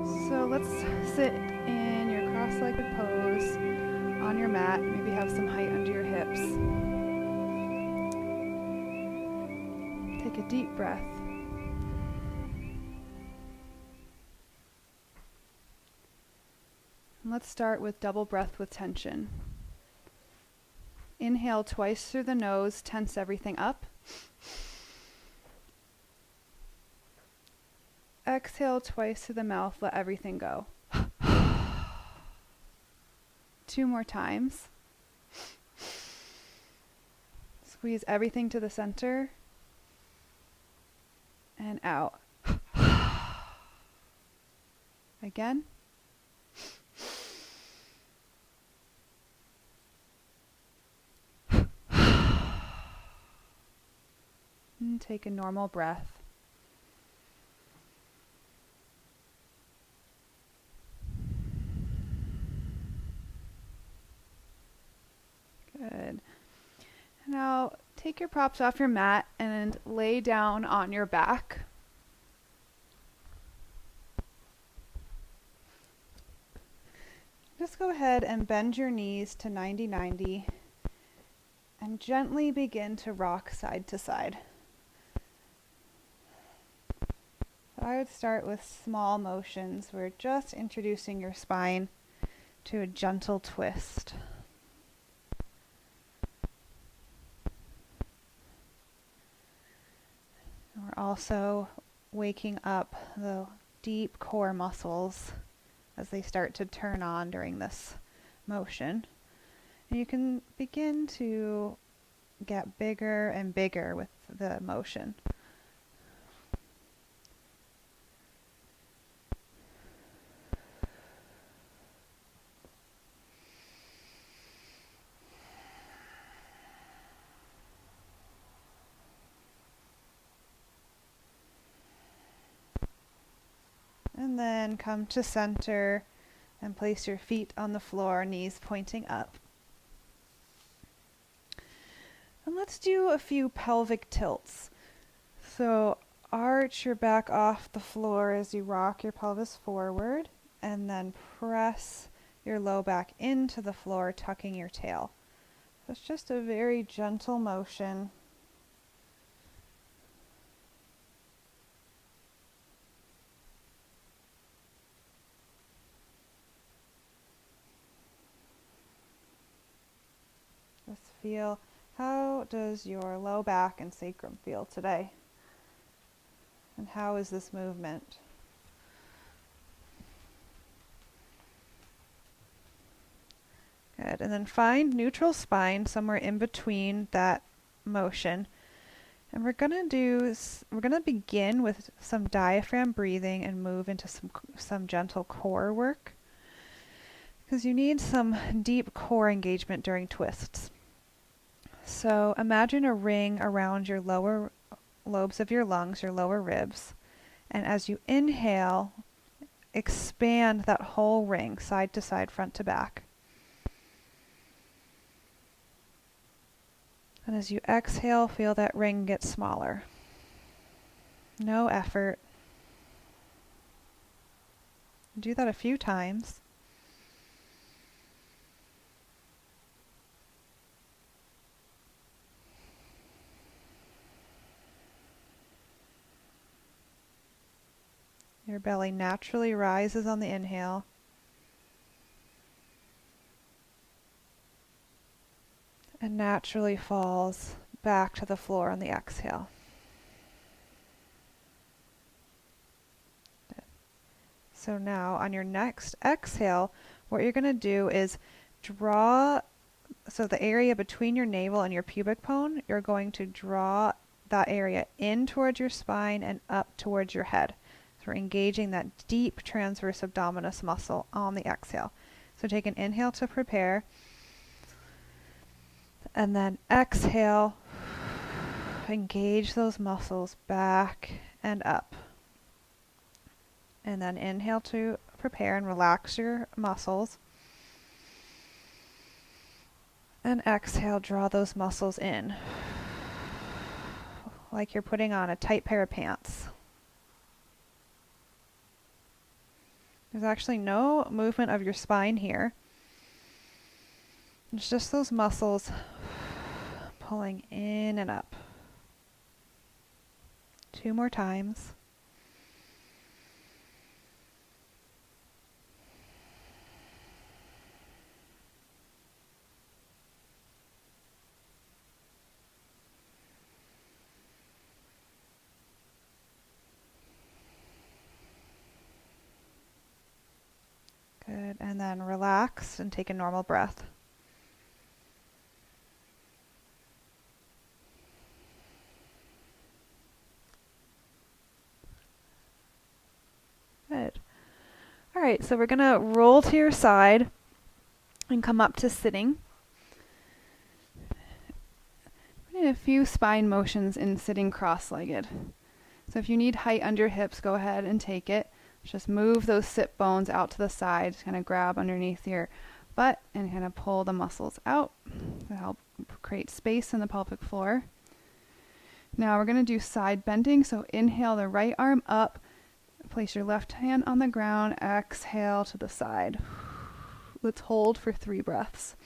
So let's sit in your cross-legged pose on your mat. Maybe have some height under your hips. Take a deep breath. And let's start with double breath with tension. Inhale twice through the nose, tense everything up. Exhale twice through the mouth, let everything go. 2 more times. Squeeze everything to the center. And out. Again. And take a normal breath. Good. Now take your props off your mat and lay down on your back. Just go ahead and bend your knees to 90-90 and gently begin to rock side to side. So I would start with small motions. We're just introducing your spine to a gentle twist. We're also waking up the deep core muscles as they start to turn on during this motion. And you can begin to get bigger and bigger with the motion. And then come to center and place your feet on the floor, knees pointing up. And let's do a few pelvic tilts. So arch your back off the floor as you rock your pelvis forward, and then press your low back into the floor, tucking your tail. So it's just a very gentle motion. Just feel, how does your low back and sacrum feel today? And how is this movement? Good. And then find neutral spine somewhere in between that motion. And we're going to begin with some diaphragm breathing and move into some gentle core work, because you need some deep core engagement during twists. So imagine a ring around your lower lobes of your lungs, your lower ribs, and as you inhale, expand that whole ring, side to side, front to back. And as you exhale, feel that ring get smaller. No effort. Do that a few times. Your belly naturally rises on the inhale. And naturally falls back to the floor on the exhale. So now on your next exhale, what you're going to do is draw, so the area between your navel and your pubic bone, you're going to draw that area in towards your spine and up towards your head. So we're engaging that deep transverse abdominis muscle on the exhale. So take an inhale to prepare. And then exhale, engage those muscles back and up. And then inhale to prepare and relax your muscles. And exhale, draw those muscles in, like you're putting on a tight pair of pants. There's actually no movement of your spine here. It's just those muscles pulling in and up. 2 more times. Good, and then relax and take a normal breath. Good. All right, so we're gonna roll to your side and come up to sitting. We need a few spine motions in sitting cross-legged. So if you need height under your hips, go ahead and take it. Just move those sit bones out to the side, kind of grab underneath your butt and kind of pull the muscles out to help create space in the pelvic floor. Now we're going to do side bending. So inhale the right arm up, place your left hand on the ground, exhale to the side. Let's hold for 3 breaths.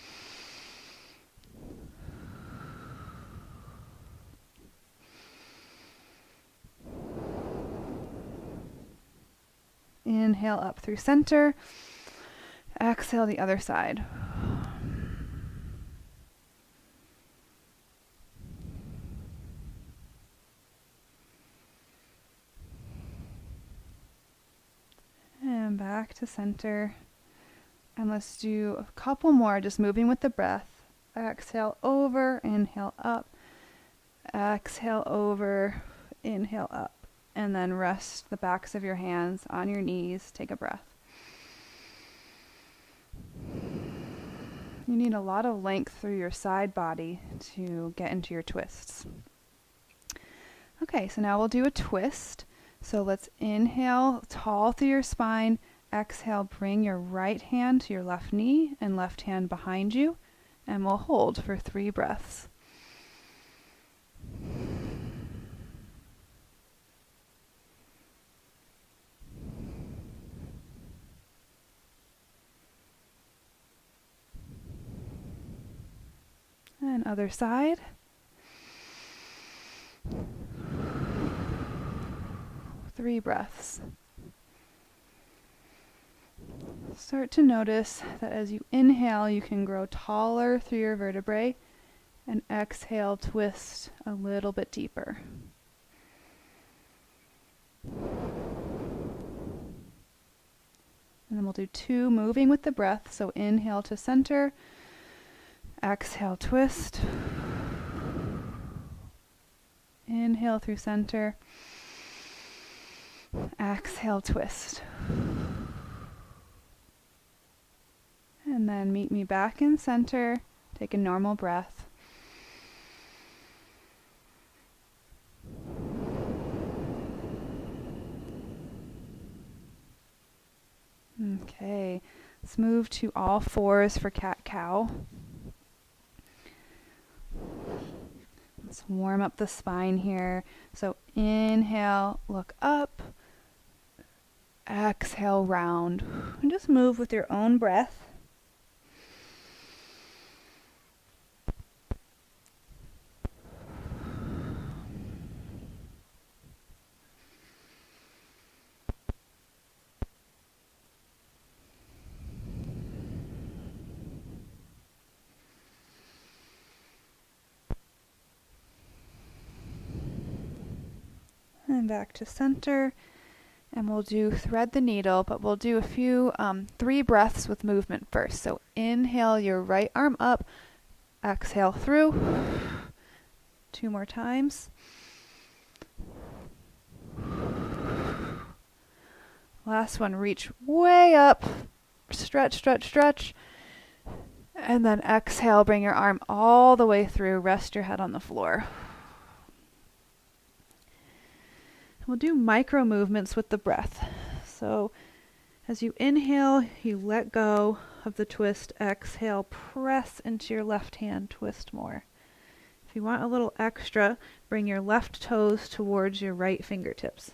Inhale up through center. Exhale the other side. And back to center. And let's do a couple more, just moving with the breath. Exhale over, inhale up. Exhale over, inhale up. And then rest the backs of your hands on your knees. Take a breath. You need a lot of length through your side body to get into your twists. Okay, so now we'll do a twist. So let's inhale tall through your spine. Exhale, bring your right hand to your left knee and left hand behind you. And we'll hold for 3 breaths. And other side. Three breaths. Start to notice that as you inhale, you can grow taller through your vertebrae, and exhale, twist a little bit deeper. And then we'll do 2 moving with the breath. So inhale to center, exhale, twist. Inhale through center, exhale, twist. And then meet me back in center. Take a normal breath. Okay, let's move to all fours for cat-cow. Let's warm up the spine here. So inhale, look up. Exhale, round. And just move with your own breath. And back to center. And we'll do thread the needle, but we'll do a few 3 breaths with movement first. So inhale your right arm up, exhale through. 2 more times. Last one, reach way up, stretch, stretch, stretch. And then exhale, bring your arm all the way through, rest your head on the floor. We'll do micro movements with the breath. So as you inhale, you let go of the twist. Exhale, press into your left hand, twist more. If you want a little extra, bring your left toes towards your right fingertips.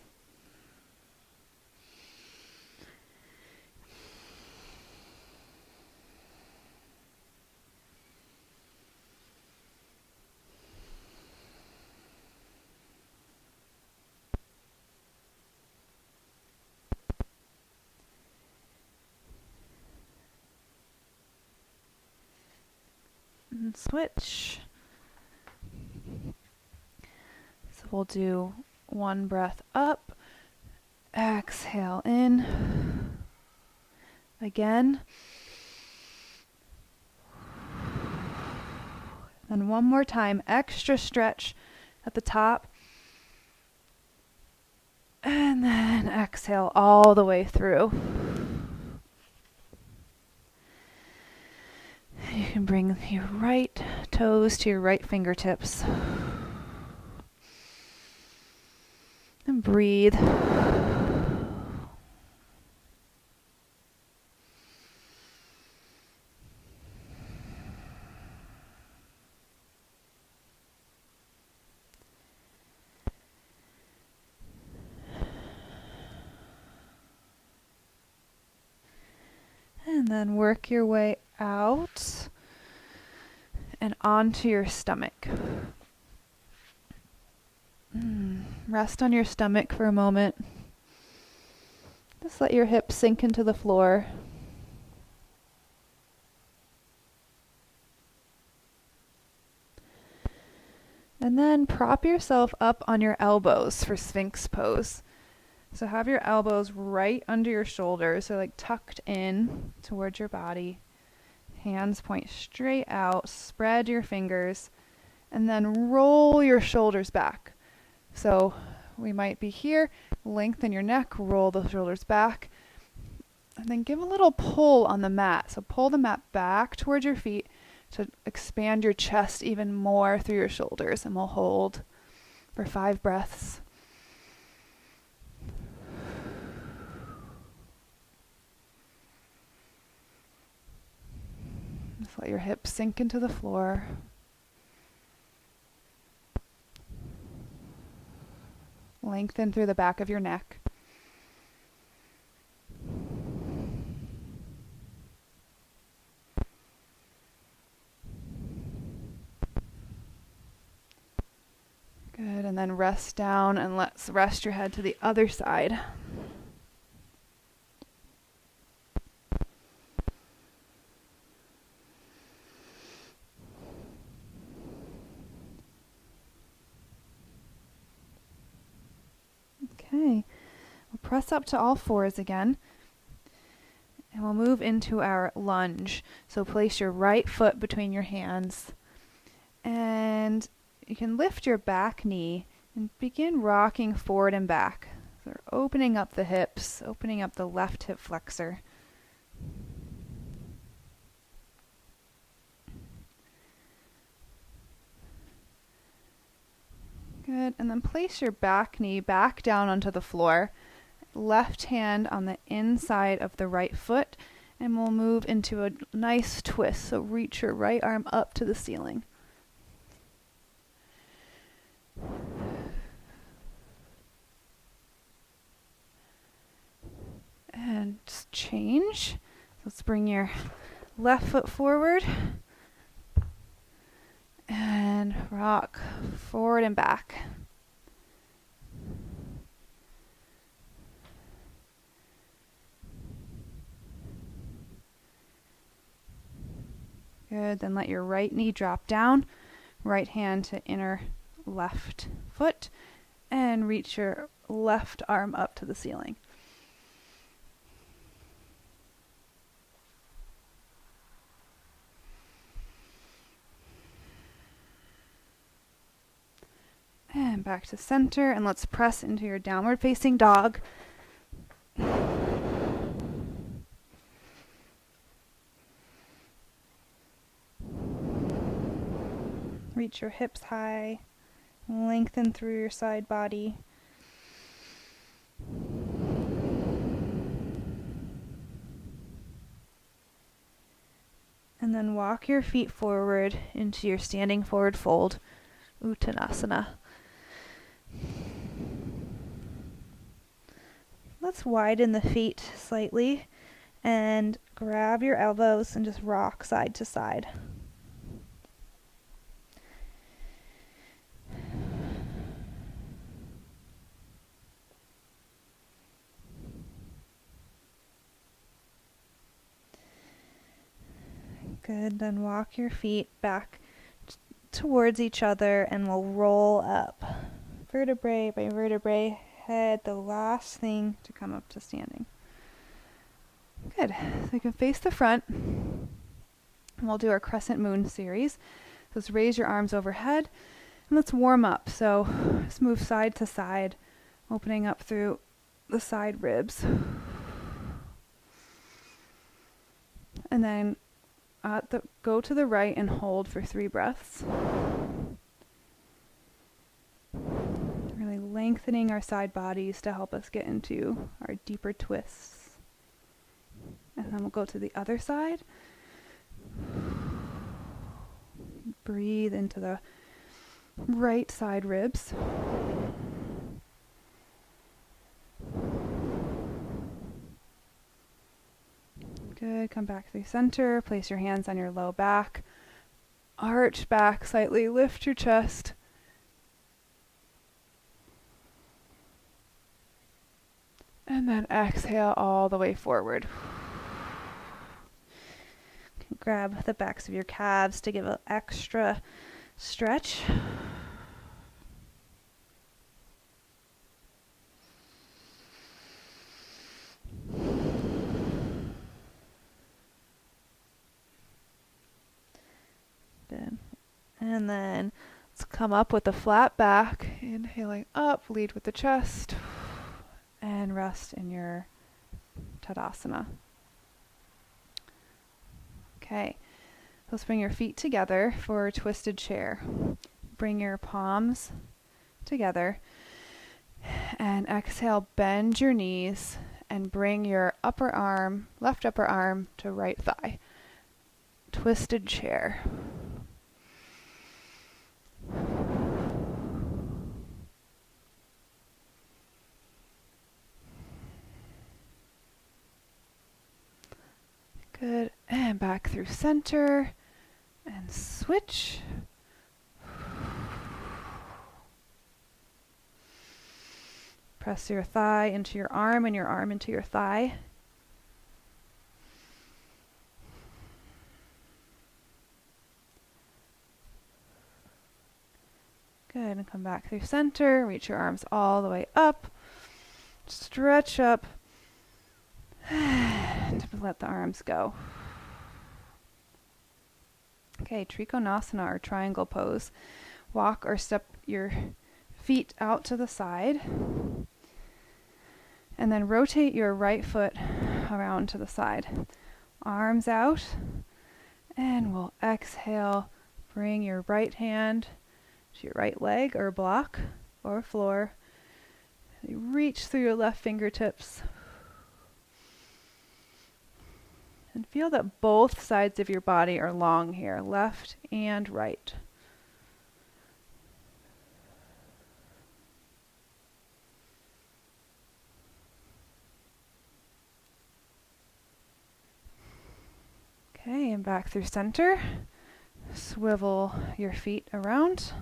And switch. So we'll do one breath up. Exhale in. Again. And one more time, extra stretch at the top. And then exhale all the way through. You can bring your right toes to your right fingertips. And breathe. And then work your way out and onto your stomach. Rest on your stomach for a moment. Just let your hips sink into the floor. And then prop yourself up on your elbows for Sphinx pose. So have your elbows right under your shoulders, so like tucked in towards your body. Hands point straight out, spread your fingers, and then roll your shoulders back. So we might be here, lengthen your neck, roll the shoulders back, and then give a little pull on the mat. So pull the mat back towards your feet to expand your chest even more through your shoulders, and we'll hold for 5 breaths. Just let your hips sink into the floor. Lengthen through the back of your neck. Good, and then rest down, and let's rest your head to the other side. Okay, we'll press up to all fours again, and we'll move into our lunge. So place your right foot between your hands, and you can lift your back knee and begin rocking forward and back. So we're opening up the hips, opening up the left hip flexor. Good, and then place your back knee back down onto the floor. Left hand on the inside of the right foot, and we'll move into a nice twist. So reach your right arm up to the ceiling. And just change. Let's bring your left foot forward and rock forward and back. Good, then let your right knee drop down, right hand to inner left foot, and reach your left arm up to the ceiling. And back to center, and let's press into your downward facing dog. Reach your hips high, lengthen through your side body. And then walk your feet forward into your standing forward fold, Uttanasana. Let's widen the feet slightly and grab your elbows and just rock side to side. Good, then walk your feet back towards each other and we'll roll up. Vertebrae by vertebrae, head the last thing to come up to standing. Good, so you can face the front. And we'll do our crescent moon series. So let's raise your arms overhead and let's warm up. So just move side to side, opening up through the side ribs. And then go to the right and hold for 3 breaths. Really lengthening our side bodies to help us get into our deeper twists. And then we'll go to the other side. Breathe into the right side ribs. Good, come back through center, place your hands on your low back, arch back slightly, lift your chest. And then exhale all the way forward. Grab the backs of your calves to give an extra stretch. Good. And then let's come up with a flat back, inhaling up, lead with the chest, and rest in your Tadasana. Okay, let's bring your feet together for a twisted chair. Bring your palms together and exhale, bend your knees and bring your left upper arm to right thigh. Twisted chair. Good, and back through center, and switch. Press your thigh into your arm and your arm into your thigh. Good, and come back through center, reach your arms all the way up, stretch up, and let the arms go. Okay, Trikonasana or triangle pose. Walk or step your feet out to the side. And then rotate your right foot around to the side. Arms out. And we'll exhale. Bring your right hand to your right leg or block or floor. Reach through your left fingertips. And feel that both sides of your body are long here, left and right. Okay, and back through center. Swivel your feet around.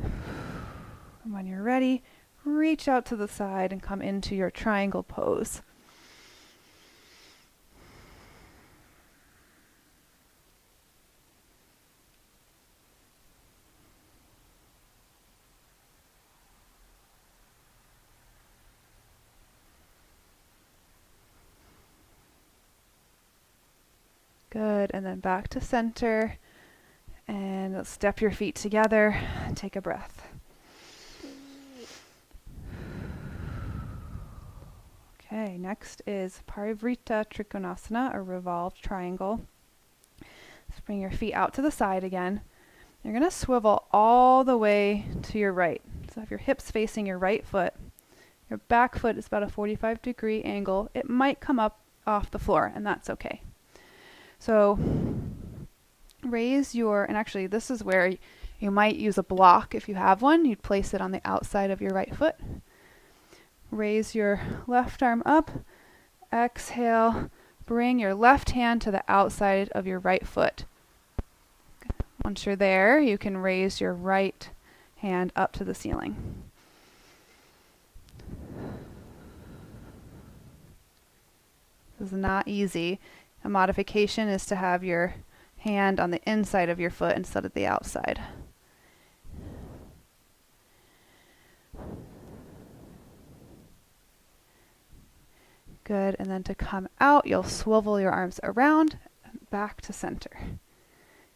And when you're ready, reach out to the side and come into your triangle pose. Good, and then back to center, and step your feet together, take a breath. Okay, next is Parivrita Trikonasana, or revolved triangle. Let's bring your feet out to the side again. You're going to swivel all the way to your right. So have your hips facing your right foot. Your back foot is about a 45-degree angle. It might come up off the floor, and that's okay. So raise and actually this is where you might use a block if you have one. You'd place it on the outside of your right foot. Raise your left arm up. Exhale. Bring your left hand to the outside of your right foot. Once you're there, you can raise your right hand up to the ceiling. This is not easy. A modification is to have your hand on the inside of your foot instead of the outside. Good, and then to come out, you'll swivel your arms around, back to center.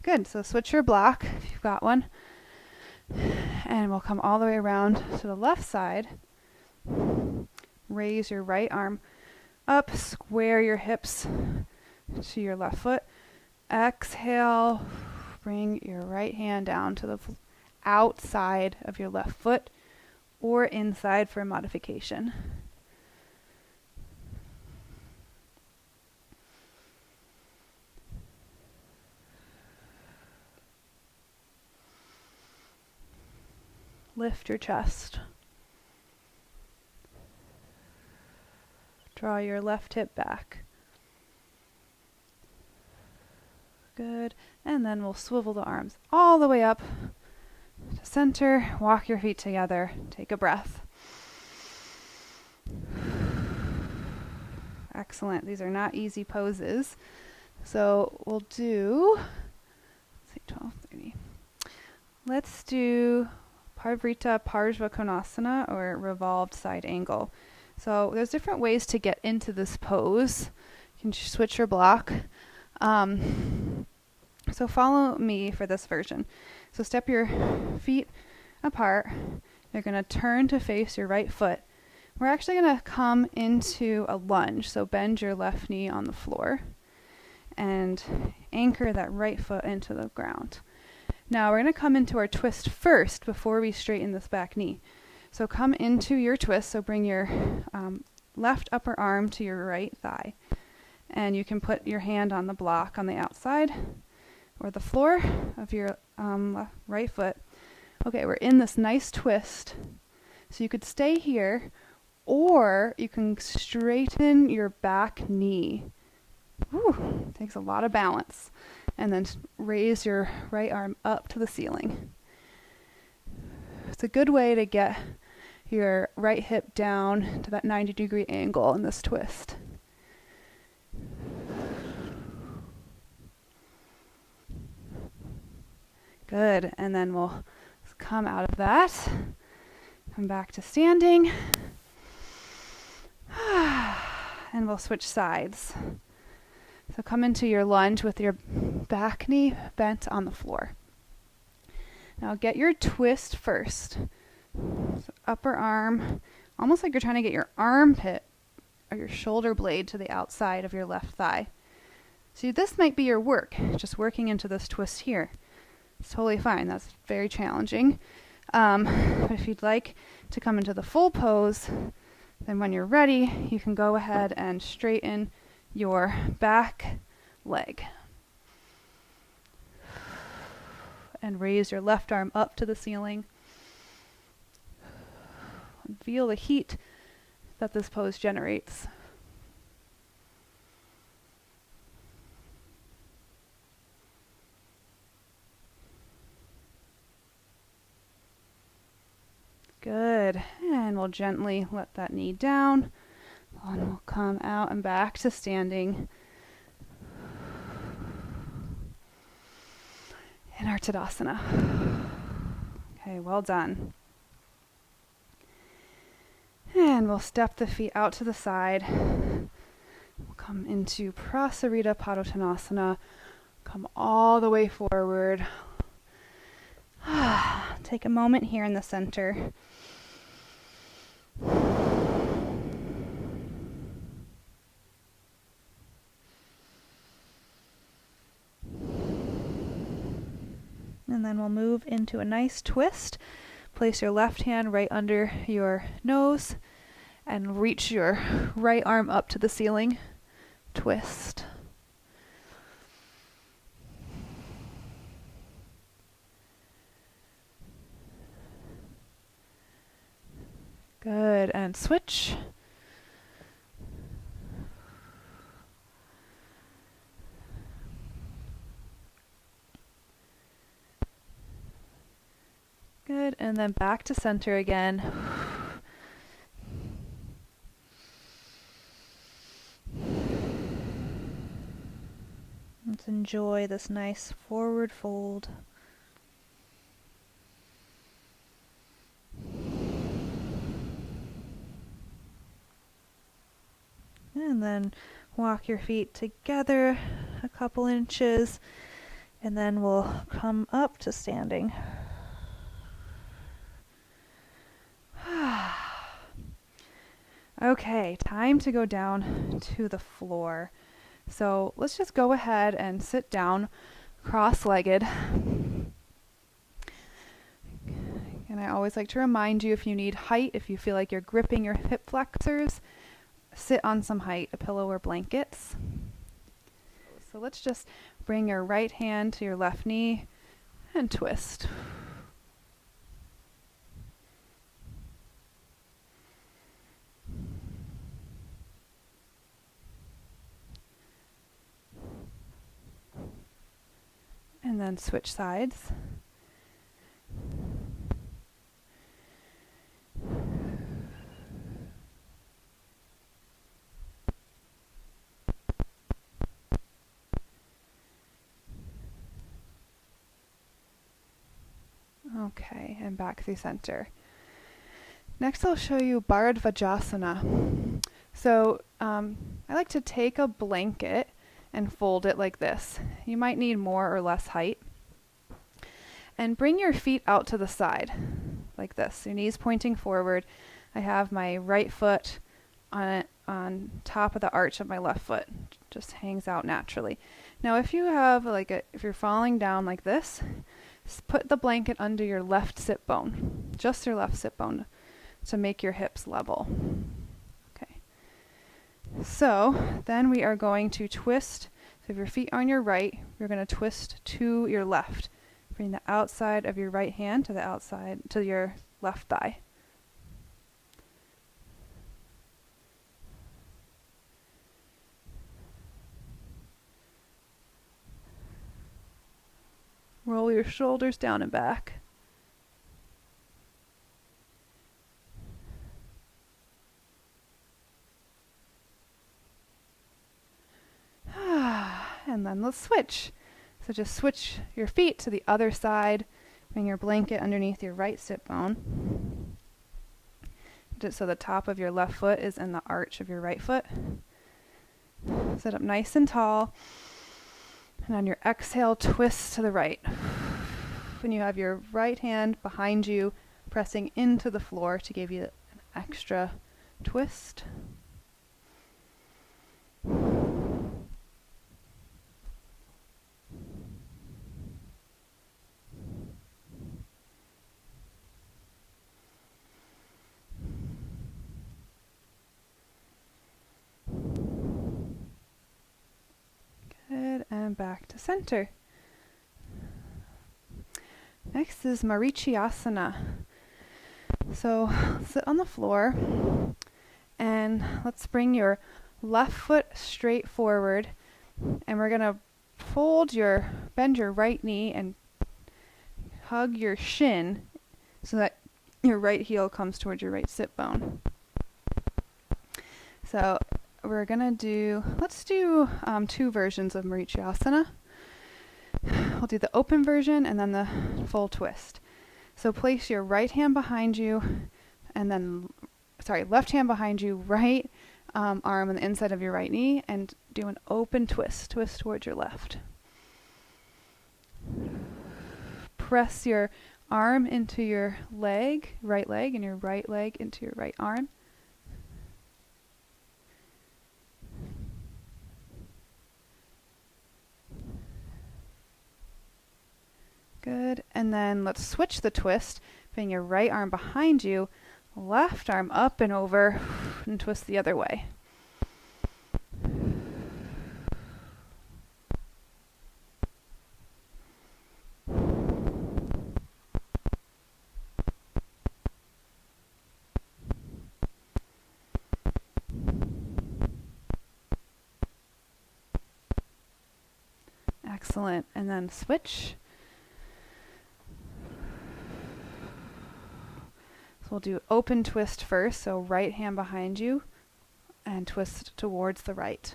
Good, so switch your block if you've got one. And we'll come all the way around to the left side. Raise your right arm up, square your hips to your left foot. Exhale, bring your right hand down to the outside of your left foot or inside for a modification. Lift your chest. Draw your left hip back. Good. And then we'll swivel the arms all the way up to center. Walk your feet together. Take a breath. Excellent. These are not easy poses. So we'll do, let's see, 12:30. Let's do Parvrita Parshva Konasana, or revolved side angle. So there's different ways to get into this pose. You can switch your block. So follow me for this version. So step your feet apart. You're going to turn to face your right foot. We're actually going to come into a lunge. So bend your left knee on the floor and anchor that right foot into the ground. Now we're going to come into our twist first before we straighten this back knee. So come into your twist. So bring your left upper arm to your right thigh. And you can put your hand on the block on the outside or the floor of your right foot. Okay, we're in this nice twist. So you could stay here, or you can straighten your back knee. Whew, takes a lot of balance. And then raise your right arm up to the ceiling. It's a good way to get your right hip down to that 90-degree angle in this twist. Good, and then we'll come out of that. Come back to standing. And we'll switch sides. So come into your lunge with your back knee bent on the floor. Now get your twist first. So upper arm, almost like you're trying to get your armpit or your shoulder blade to the outside of your left thigh. See, this might be your work, just working into this twist here. It's totally fine. That's very challenging. But if you'd like to come into the full pose, then when you're ready, you can go ahead and straighten your back leg. And raise your left arm up to the ceiling. And feel the heat that this pose generates. Good. And we'll gently let that knee down. And we'll come out and back to standing. In our Tadasana. Okay, well done. And we'll step the feet out to the side. We'll come into Prasarita Padottanasana. Come all the way forward. Take a moment here in the center. And then we'll move into a nice twist. Place your left hand right under your nose and reach your right arm up to the ceiling. Twist. Good, and switch. Good, and then back to center again. Let's enjoy this nice forward fold. And then walk your feet together a couple inches, and then we'll come up to standing. Okay, time to go down to the floor. So let's just go ahead and sit down cross-legged. And I always like to remind you, if you need height, if you feel like you're gripping your hip flexors, sit on some height, a pillow or blankets. So let's just bring your right hand to your left knee and twist. And then switch sides. Okay, and back through center. Next I'll show you Bharadvajasana. So I like to take a blanket and fold it like this. You might need more or less height. And bring your feet out to the side, like this. Your knees pointing forward. I have my right foot on top of the arch of my left foot. Just hangs out naturally. Now if you have if you're falling down like this, put the blanket under your left sit bone, just your left sit bone, to make your hips level. Okay. So then we are going to twist. So if your feet are on your right, you're going to twist to your left. Bring the outside of your right hand to the outside, to your left thigh. Roll your shoulders down and back. And then let's switch. So just switch your feet to the other side. Bring your blanket underneath your right sit bone. Just so the top of your left foot is in the arch of your right foot. Sit up nice and tall. And on your exhale, twist to the right. When you have your right hand behind you, pressing into the floor to give you an extra twist. Good, and back to center. Next is Marichyasana. So sit on the floor and let's bring your left foot straight forward, and we're going to bend your right knee and hug your shin so that your right heel comes towards your right sit bone. So we're going to let's do 2 versions of Marichyasana. We'll do the open version and then the full twist. So place your right hand behind you, and then, left hand behind you, right arm on the inside of your right knee, and do an open twist. Twist towards your left. Press your arm into your right leg, and your right leg into your right arm. Good, and then let's switch the twist. Bring your right arm behind you, left arm up and over, and twist the other way. Excellent, and then switch. So we'll do open twist first, so right hand behind you and twist towards the right.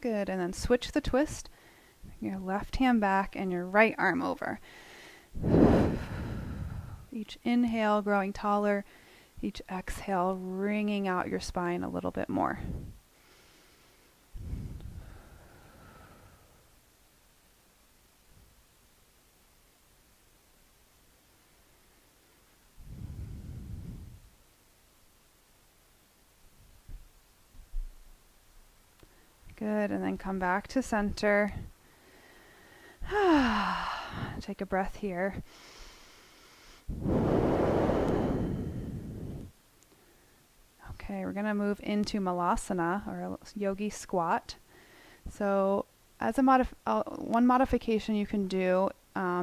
Good, and then switch the twist. Your left hand back and your right arm over. Each inhale growing taller, each exhale wringing out your spine a little bit more. Good, and then come back to center. Take a breath here. Okay, we're going to move into malasana, or a yogi squat. So as one modification you can do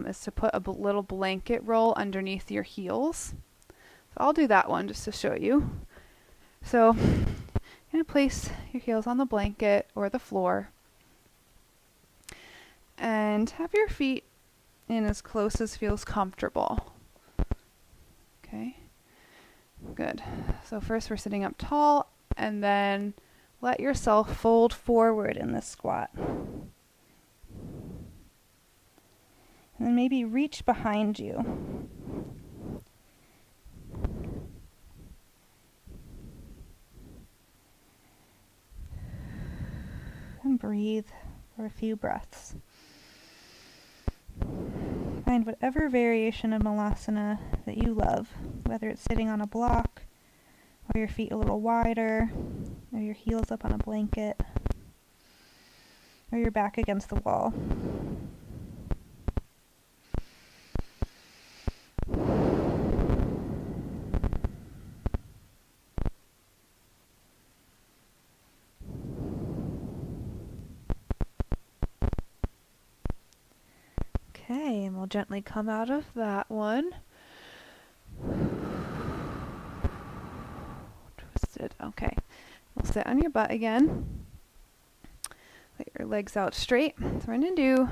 is to put a little blanket roll underneath your heels. So I'll do that one just to show you. So you're going to place your heels on the blanket or the floor and have your feet in as close as feels comfortable. Okay, good. So first we're sitting up tall, and then let yourself fold forward in this squat. And then maybe reach behind you. And breathe for a few breaths. Find whatever variation of malasana that you love, whether it's sitting on a block, or your feet a little wider, or your heels up on a blanket, or your back against the wall. Okay, and we'll gently come out of that one. Twisted. Okay. We'll sit on your butt again. Let your legs out straight. So we're going to do,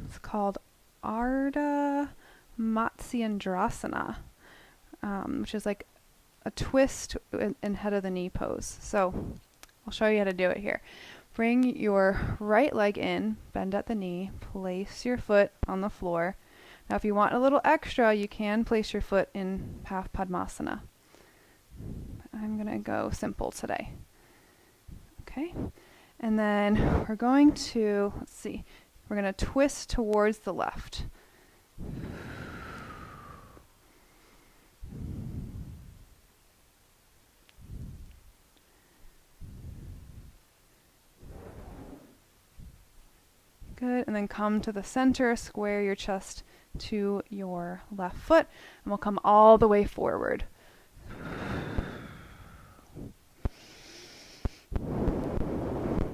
it's called Ardha Matsyendrasana, which is like a twist in head of the knee pose. So I'll show you how to do it here. Bring your right leg in, bend at the knee, place your foot on the floor. Now if you want a little extra, you can place your foot in half Padmasana. I'm going to go simple today. Okay, and then we're going to, we're going to twist towards the left. Good, and then come to the center, square your chest to your left foot, and we'll come all the way forward.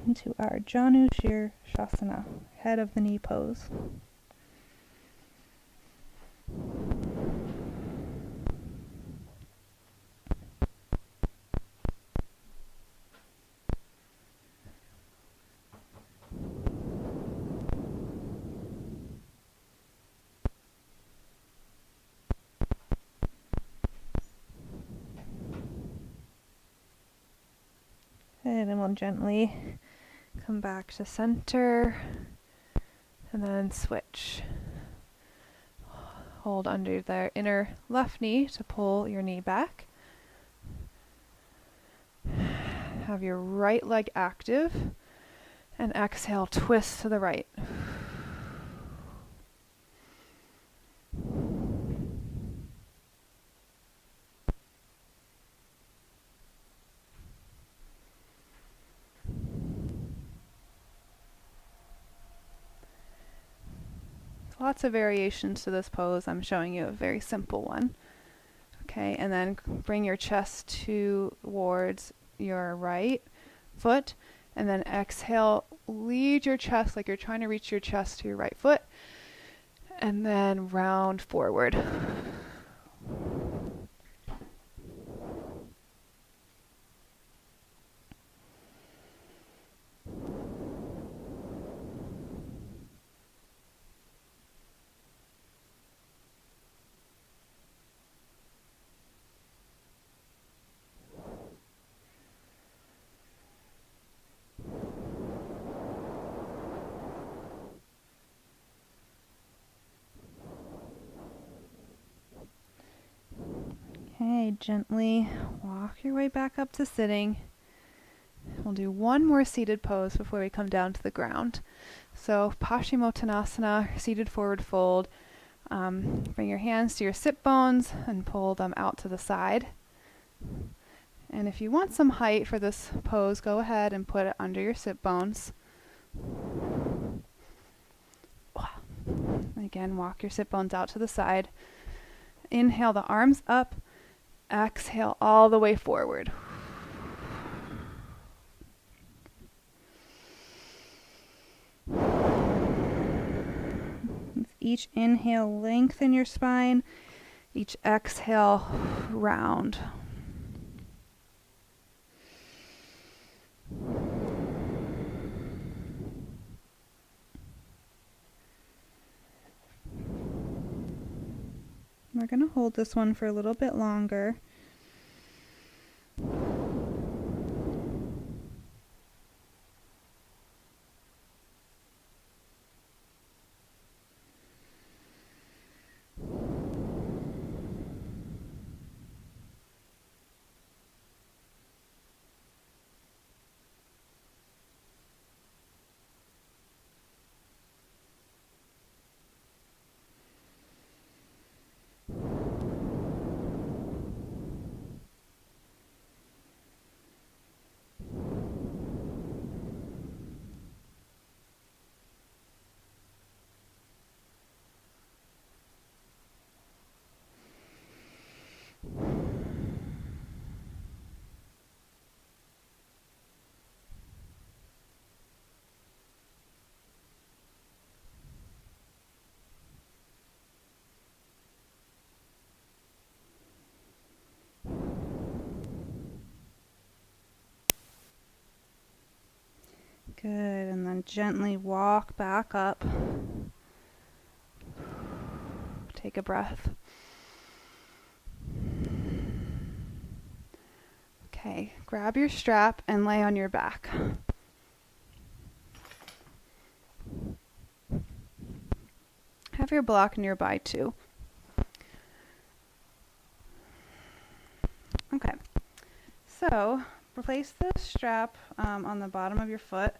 Into our Janu Shirshasana, head of the knee pose. And then we'll gently come back to center and then switch. Hold under the inner left knee to pull your knee back. Have your right leg active and exhale, twist to the right. Lots of variations to this pose. I'm showing you a very simple one. Okay, and then bring your chest towards your right foot, and then exhale, lead your chest like you're trying to reach your chest to your right foot, and then round forward. Okay, gently walk your way back up to sitting. We'll do one more seated pose before we come down to the ground. So Paschimottanasana, seated forward fold. Bring your hands to your sit bones and pull them out to the side. And if you want some height for this pose, go ahead and put it under your sit bones. Again, walk your sit bones out to the side. Inhale the arms up. Exhale all the way forward. With each inhale, lengthen your spine. Each exhale, round. We're going to hold this one for a little bit longer. Good, and then gently walk back up. Take a breath. Okay, grab your strap and lay on your back. Have your block nearby too. Okay, so place the strap on the bottom of your foot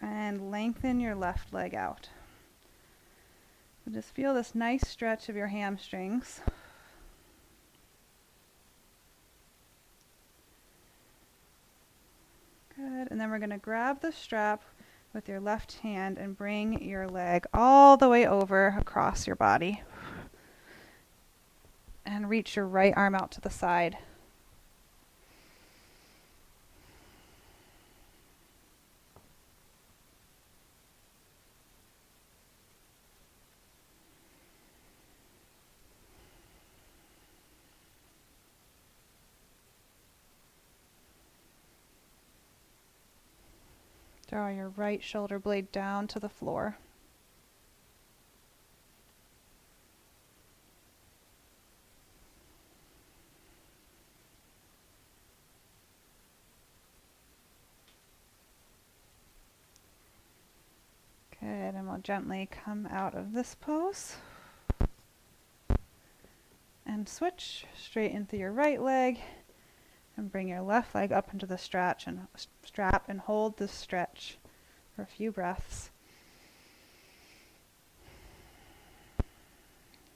and lengthen your left leg out. Just feel this nice stretch of your hamstrings. Good, and then we're going to grab the strap with your left hand and bring your leg all the way over across your body. And reach your right arm out to the side. Draw your right shoulder blade down to the floor. Good, and we'll gently come out of this pose. And switch straight into your right leg. And bring your left leg up into the strap and hold this stretch for a few breaths.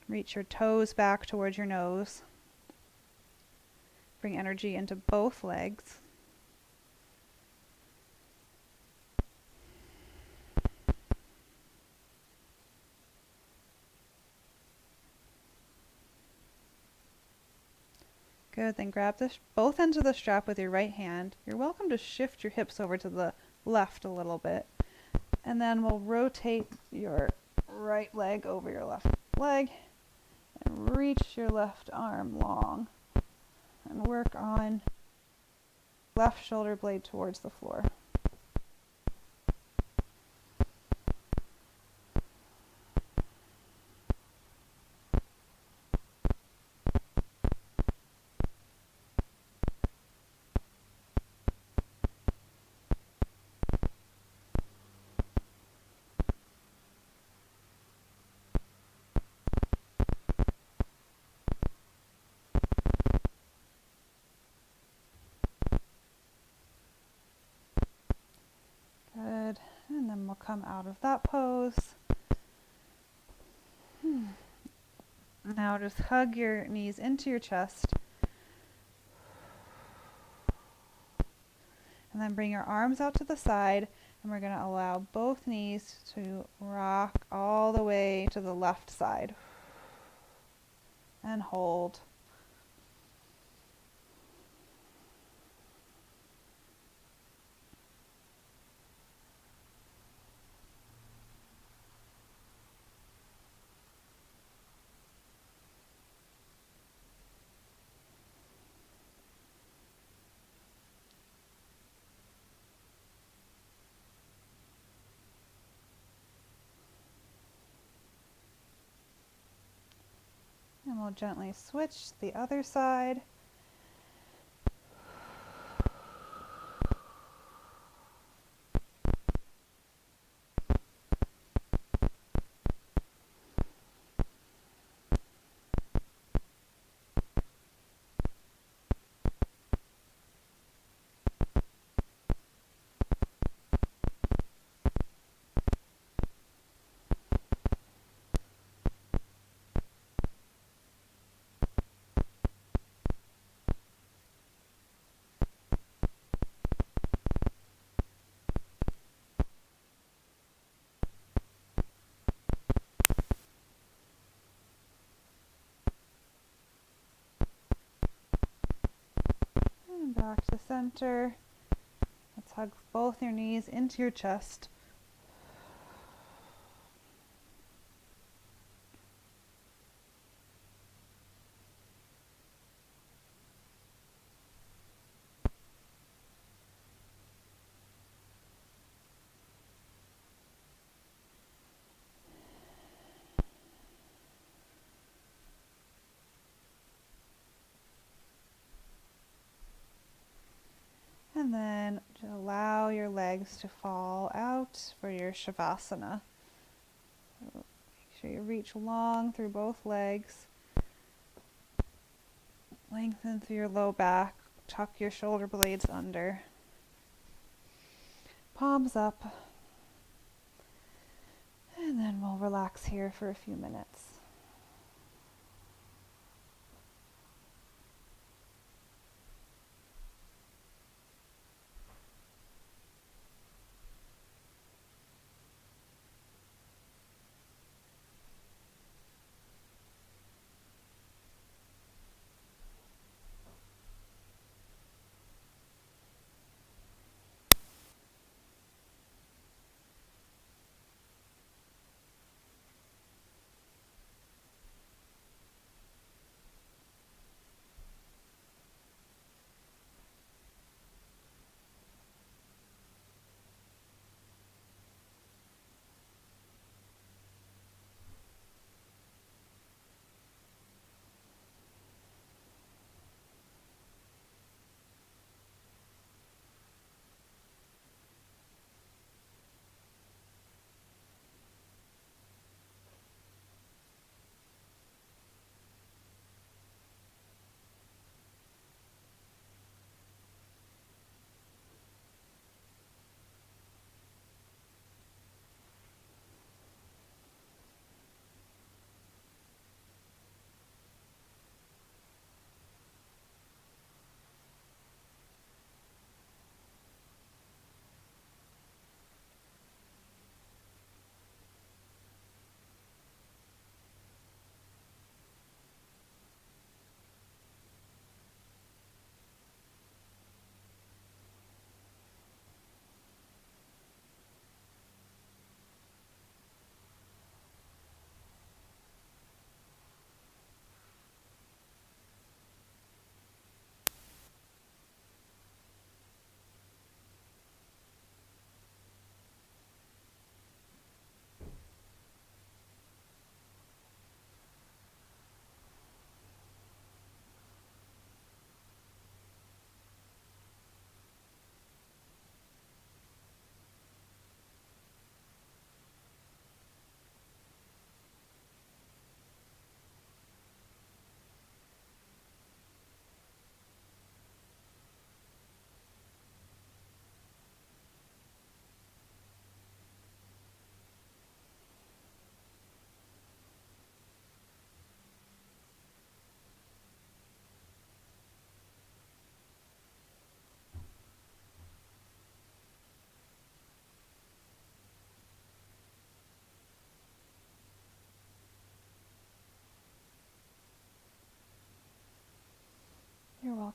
Reach your toes back towards your nose. Bring energy into both legs. Good, then grab both ends of the strap with your right hand. You're welcome to shift your hips over to the left a little bit. And then we'll rotate your right leg over your left leg and reach your left arm long. And work on left shoulder blade towards the floor. come out of that pose. Now just hug your knees into your chest. And then bring your arms out to the side, and we're going to allow both knees to rock all the way to the left side. And hold. And we'll gently switch to the other side. And back to center. Let's hug both your knees into your chest. And then allow your legs to fall out for your shavasana. So make sure you reach long through both legs. Lengthen through your low back. Tuck your shoulder blades under. Palms up. And then we'll relax here for a few minutes.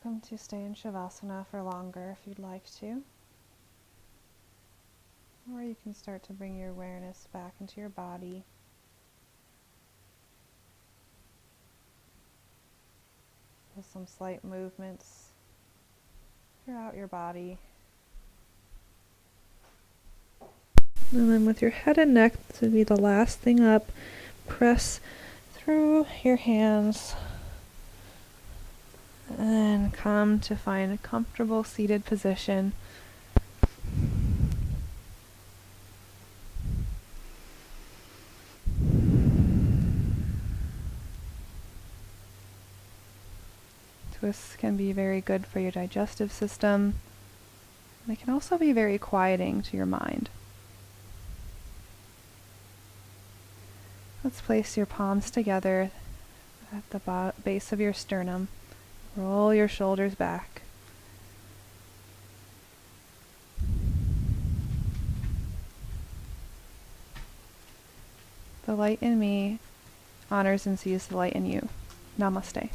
welcome to stay in Shavasana for longer if you'd like to. Or you can start to bring your awareness back into your body. With some slight movements throughout your body. And then with your head and neck to be the last thing up, press through your hands and then come to find a comfortable seated position. Twists can be very good for your digestive system. They can also be very quieting to your mind. Let's place your palms together at the base of your sternum. Roll your shoulders back. The light in me honors and sees the light in you. Namaste.